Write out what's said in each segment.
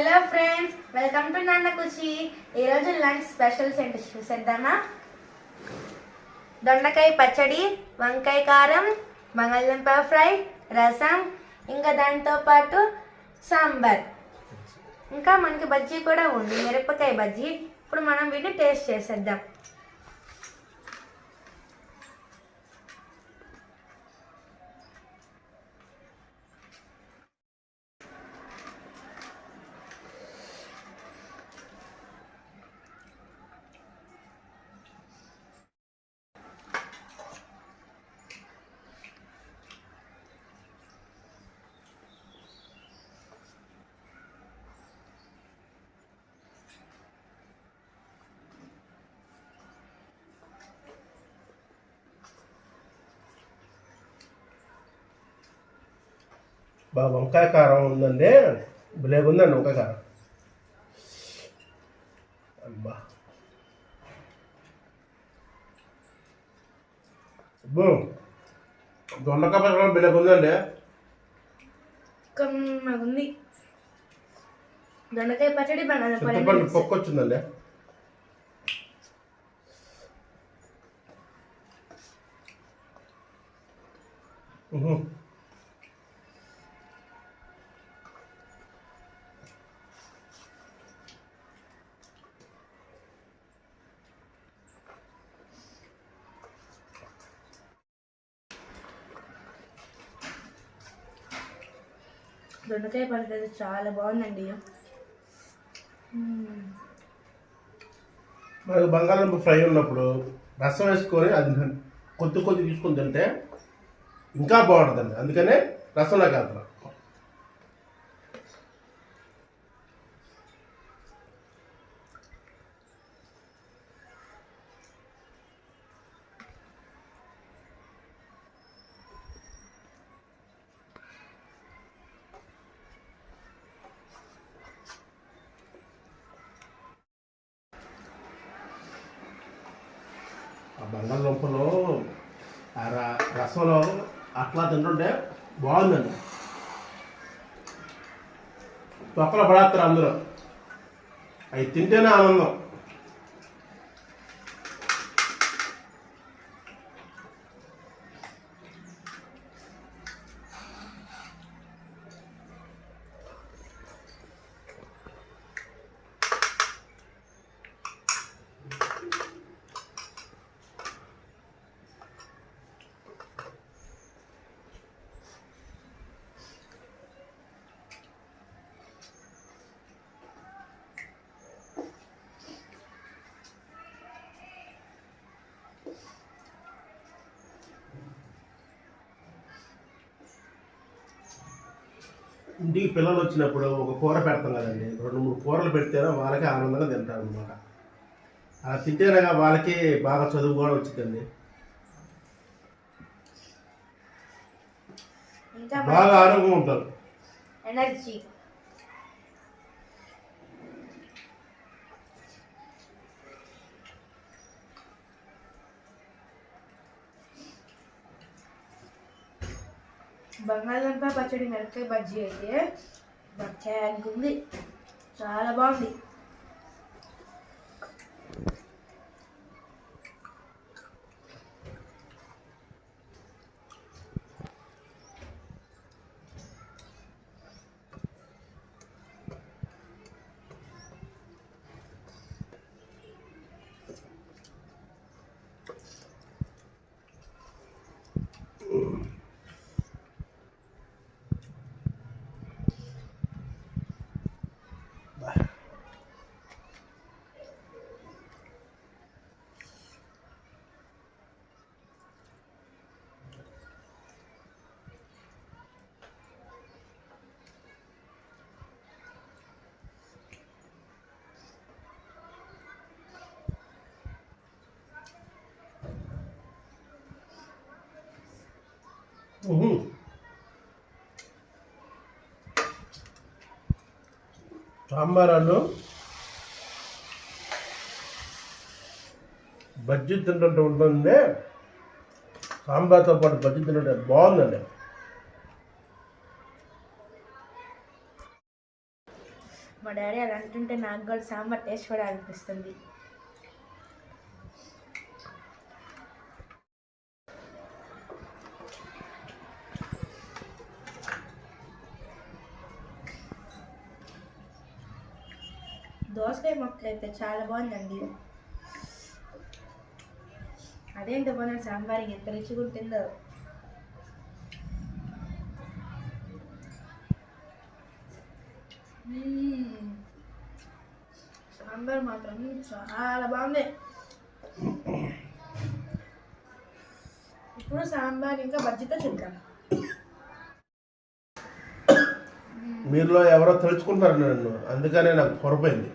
Hello friends, welcome to నాన్న ఖుషి. ఈరోజు lunch specials ఏంటో చూసేద్దామా. దొండకాయ పచ్చడి, వంకాయ కారం, బంగాళదుంప ఫ్రై, రసం, ఇంకా దాంతోపాటు సాంబార్, ఇంకా మనకి బజ్జీ కూడా ఉంది, మిరపకాయ బజ్జీ. ఇప్పుడు మనం వీటిని టేస్ట్ చేసేద్దాం. వంకాయ కారం ఉందండి, భలేగుందండి వంకాయ కారం. అబ్బా దొండకాయ పచ్చడి భలేగుందండి. ఉంది దొండకాయ పచ్చడి, చింతపండు పొక్కు వచ్చిందండి. దొండకాయ పచ్చడి చాలా బాగుందండి. మనకు బంగాళదుంప ఫ్రై ఉన్నప్పుడు రసం వేసుకొని అది కొద్ది కొద్ది తీసుకొని తింటే ఇంకా బాగుంటుందండి. అందుకనే రసంలోకి వెళ్తున్నాం. ఆ బంగాళదుంపలో ఆ రసంలో అట్లా తింటుంటే బాగుందండి. తొక్కలు పడేస్తారు అందరూ, అవి తింటేనే ఆనందం. ఇంటికి పిల్లలు వచ్చినప్పుడు ఒక కూర పెడతాం కదండి, 2-3 కూరలు పెడితేనే వాళ్ళకి ఆనందంగా తింటారు అనమాట. అలా తింటేనే వాళ్ళకి బాగా చదువు కూడా వచ్చిందండి, బాగా ఆరోగ్యం ఉంటారు, ఎనర్జీ. బంగాళదుంప పచ్చడి, మిరపకాయ బజ్జీ అయితే ఉంది, చాలా బాగుంది. సాంబార్ అన్నం బజ్జీ తింటుంటే ఉంటుంది, సాంబార్తో పాటు బజ్జీ తింటుంటే బాగుందండి. మా డాడీ అలా అంటుంటే నాకు కూడా సాంబార్ టేస్ట్ కూడా అనిపిస్తుంది. దోసకాయ మొక్క అయితే చాలా బాగుందండి. అదేంటో బాగుంది, సాంబార్ ఎంత రుచిగా ఉంటుందో. సాంబార్ మాత్రం చాలా బాగుంది. ఇప్పుడు సాంబార్ ఇంకా బజ్జీతో చూద్దాం. మీరులో ఎవరో తలుచుకుంటారు నన్ను, అందుకనే నాకు పొరపోయింది.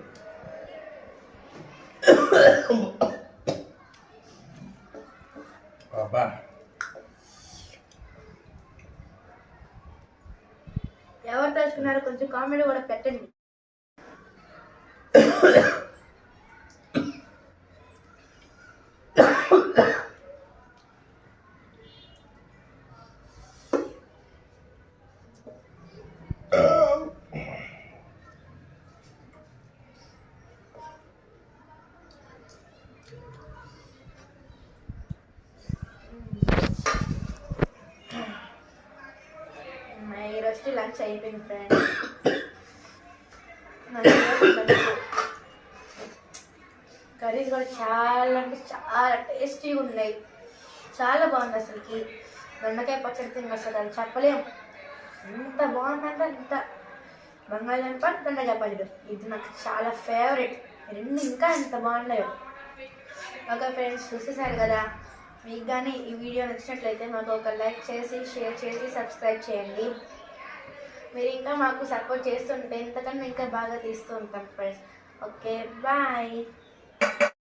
అబ్బా, ఎవరు తలుచుకున్నారో కొంచెం కామెంట్ కూడా పెట్టండి. ఈరోజు లంచ్ అయిపోయింది ఫ్రెండ్స్. కర్రీస్ కూడా చాలా అంటే చాలా టేస్టీగా ఉన్నాయి. చాలా బాగుంది అసలుకి. దొండకాయ పచ్చడి తింగ్ అసలు అది చెప్పలేము, ఎంత బాగుందంటే అంత. బంగాళదుంప దొండకాయ పచ్చడి ఇది నాకు చాలా ఫేవరెట్. రెండు ఇంకా ఎంత బాగున్నాయో. ఓకే ఫ్రెండ్స్, చూసేసారు కదా. మీకు కానీ ఈ వీడియో నచ్చినట్లయితే మాకు ఒక లైక్ చేసి, షేర్ చేసి, సబ్స్క్రైబ్ చేయండి. మీరు ఇంకా మాకు సపోర్ట్ చేస్తుంటే ఇంతకన్నా ఇంకా బాగా తీస్తూ ఉంటాం ఫ్రెండ్స్. Okay, bye.